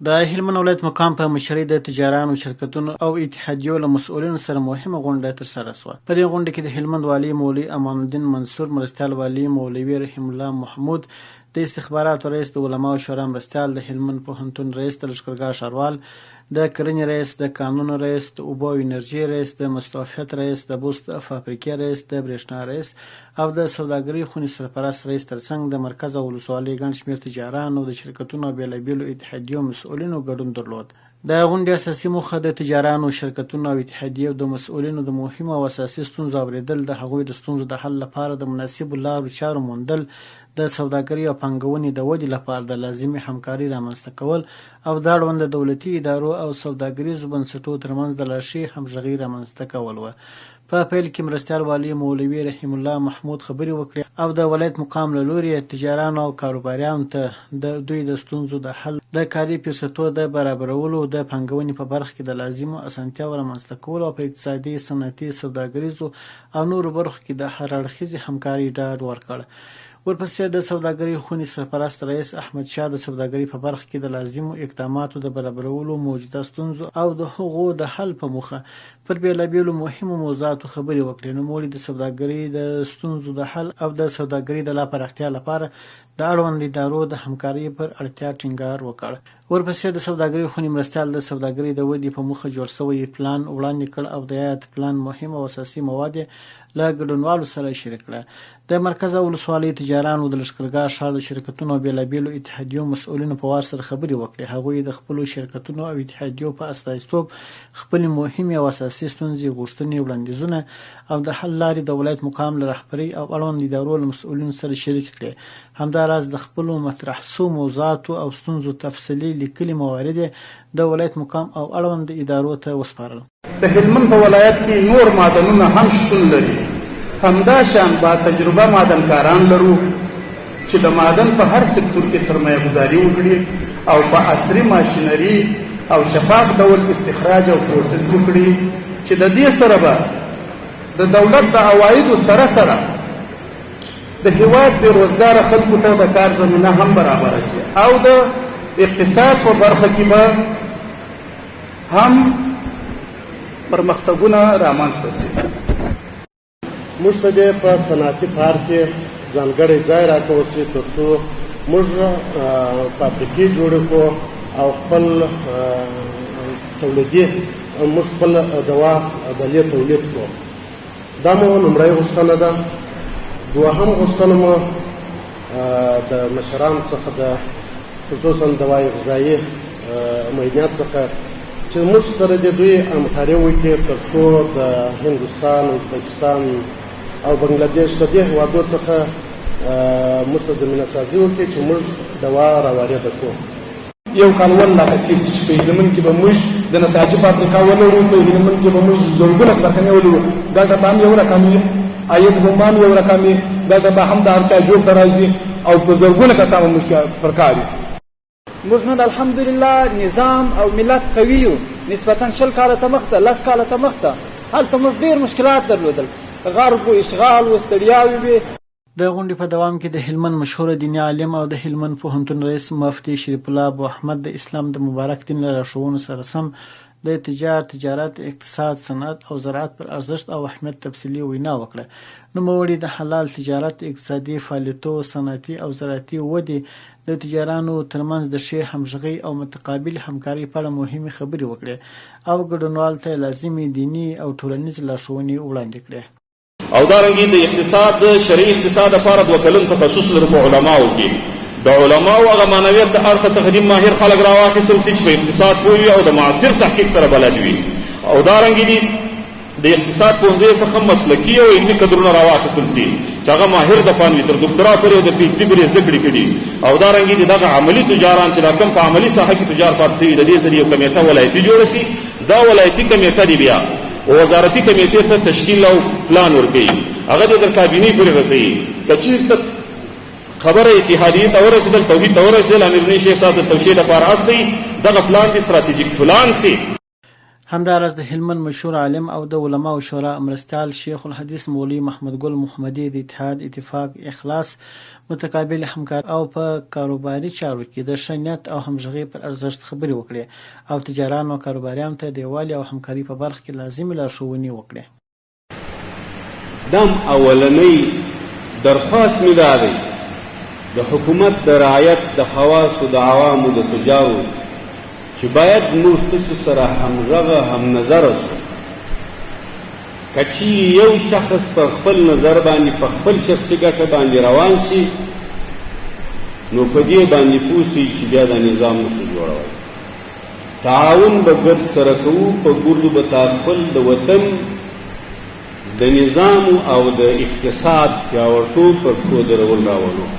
د هلمند ولایت مقام په مشرۍ د تجارانو شرکتونو او اتحادیو له مسؤلینو سره مهمه غونډه ترسره شوه. په دې غونډه کې د هلمند والي مولوي امان الدین منصور، مرستیال والي مولوي رحیم الله محمود، د استخباراتو رئیس، د علماو شورا مرستیال، د هلمند پوهنتون رئیس، د لښکرګاه ښاروال، د کرنې رئیس، د کانونو رئیس، د اوبو او انرژي رئیس، د مستوفیت رئیس، د بوست فابریکې رئیس، د برېښنا رئیس او د سوداګرۍ خونې سرپرست رئیس ترڅنګ د مرکز او ولسوالۍ ګڼ شمېر تجارانو، د شرکتونو او بېلابېلو اتحادیو مسؤلینو ګډون درلود. د غونډې اساسي موخه د تجارانو، شرکتونو او اتحادیو د مسؤلینو د مهمو او اساسي ستونزو اورېدل، د هغوی د ستونزو د حل لپاره د مناسبو لارو چارو موندل، د سوداګرۍ او پانګونې د ودې لپاره د لازمي همکارۍ رامنځته کول او د اړونده دولتي ادارو او سوداګریزو بنسټونو ترمنځ د لا ښې همغږۍ رامنځته کول وه. په پیل کې مرستیال والي مولوي رحیم الله محمود خبرې وکړې او د ولایت مقام له لوري تجارانو او کاروباریانو ته د دوی د ستونزو د حل، د کاري فرصتونو د برابرولو، د پانګونې په برخه کې د لازمو اسانتیاوو رامنځته کولو او په اقتصادي، صنعتي، سوداګریزو او نورو برخو کې د هر اړخیزې همکارۍ ډاډ ورکړ. ورپسې د سوداګرۍ خونې سرپرست رئیس احمد شاه د سوداګرۍ په برخه کې د لازمو اقداماتو د برابرولو، موجوده ستونزو او د هغو د حل په موخه پر بېلابېلو مهمو موضوعاتو خبرې وکړې. نوموړي د سوداګرۍ د ستونزو د حل او د سوداګرۍ د لا پراختیا لپاره د اړوند ادارو د همکارۍ پر اړتیا ټینګار وکړ. ورپسې د سوداګرۍ خونې مرستیال د سوداګرۍ د ودې په موخه جوړ شوی پلان وړاندې کړ او د یاد پلان مهم او اساسي مواد له ګډونوالو سره شریک کړه. د مرکز او ولسوالۍ تجارانو، د لښکرګاه ښار د شرکتونو او بېلابېلو اتحادیو مسؤلینو په وار سره خبرې وکړې. هغوی د خپلو شرکتونو او اتحادیو په استازیتوب خپلې مهمې او اساسي ستونزې، غوښتنې، وړاندیزونه او د حل لارې د ولایت مقام له رهبرۍ او اړوند ادارو له مسؤلینو سره شریک کړې. همداراز د خپلو مطرح شوو موضوعاتو او ستونزو تفصیلي لیکلي موارد د ولایت مقام او اړوند ادارو ته وسپارل. د هلمند په ولایت کې نور معدنونه هم شتون لري. همدا شان با تجربه معدنکاران لرو چې د معدن په هر سکتور کې سرمایه گذاري وکړي او په عصري ماشینري او شفاف ډول استخراج او پروسس وکړي چې د دې سره به د دولت د عوایدو سره سره د هیواد بېروزګاره خلکو ته د کار زمینه هم برابره شي او د اقتصاد په برخه کې به هم پرمختګونه رامنځته شي. موږ ته دې په صنعتي پارک کې ځانګړی ځای راکول شي تر څو موږ فابریکې جوړې کړو او خپل تولیدي موږ خپل دوا ډلې تولید کړو. دا مو لومړی غوښتنه ده. دوهم غوښتنه مو د مشرانو څخه د خصوصا دوای غذایي معاینات څخه چې موږ سره د دوی همکاري وکړي تر څو د هندوستان، ازبکستان او بنګلادیش د دې هېوادو څخه موږ ته زمینه سازي وکړي چې موږ دوا راوارده کړو. یو کال ولاکه تېر شي چې په هلمند کې به موږ د نساجي فابریکه ولرو، په هلمند کې به موږ زرګونه کارخانې ولرو. دلته به هم یو رقم وي، عاید به هم یو رقم وي، دلته به هم د هر چا جوب ته راځي او په زرګونه کسان به موږ پر کار وي. موږ نن الحمدلله نظام او ملت قوي یو، نسبتا 20 کاله ته مخته، 10 کاله ته مخته هلته موږ ډېر مشکلات درلودل، غرب و اشغال و ستړیاوې وې. د غونډې په دوام کې د هلمند مشهوره دیني عالم او د هلمند پوهنتون رئیس مفتي شریف الله ابو احمد د اسلام د مبارک دین له لارښوونو سره سم د تجارت، اقتصاد، صنعت او زراعت پر ارزښت او اهمیت تفصیلي وینا وکړه. نوموړي د حلال تجارت، اقتصادي فعالیتونو، صنعتي او زراعتي ودې، د تجارانو ترمنځ د ښې همغږۍ او متقابل همکارۍ په اړه مهمې خبرې وکړې او ګډونوالو ته لازمي دیني او ټولنیز لارښوونې وړاندې کړې. او دارنګه د اقتصاد، شرعي اقتصاد لپاره 2 کلن تخصص لري په علماو کې. د علماو هغه معنویت د اړخ څخه د ماهر خلک راواخیستل شي چې په اقتصاد پوهوي او د معاصر تحقیق سره بلد وي. او دارنګه د اقتصاد پوهنځي څخه مسلکي او علمي کدرونه راواخیستل شي چې هغه ماهر د فن تر دکترا پورې او د پی ایچ ډي پورې زده کړې کړي. او دارنګه دغه عملي تجاران چې کوم په عملي ساحه کې تجار پاتې شوي، د دې سره یو کمیټه ولایتي جوړه شي. دا ولایتي کمیټه دی بیا وزارتي کمیټې ته تشکیل او پلان ورکوي، هغه د کابینې پورې رسوي. که چېرته خبره اتحادیې ته ورسېدل، توحید ته ورسېدل، امیرالمؤمنین شیخ صاحب د توشیح لپاره اصلي دغه پلان دی ستراتیژیک پلان سي. همداراز د هلمند مشهور عالم او د علماو شورا مرستیال شیخ الحدیث مولوي محمد ګل محمدي د اتحاد اتفاق اخلاص متقابل همکار او په کاروباري چارو کې د ښه نیت او همغږۍ پر ارزښت خبرې وکړې او تجارانو او کاروباریانو ته د یووالي او همکارۍ په برخه کې لازمې لارښوونې وکړې. دم اولنی درخواست مې دا دی د حکومت د رعایت د خواصو د عوامو د تجارو چې باید موږ ستاسو سره همغږه هم نظر شو. که چیرې یو شخص په خپل نظر باندې په خپل شخصي ګټه باندې روان شي نو په دې باندې پوه شي چې بیا د نظام نشو جوړولی. تعاون به ګډ سره کوو، په ګردو به تا خپل د وطن د نظام او د اقتصاد پیاوړتوب پر پښو درول راولو.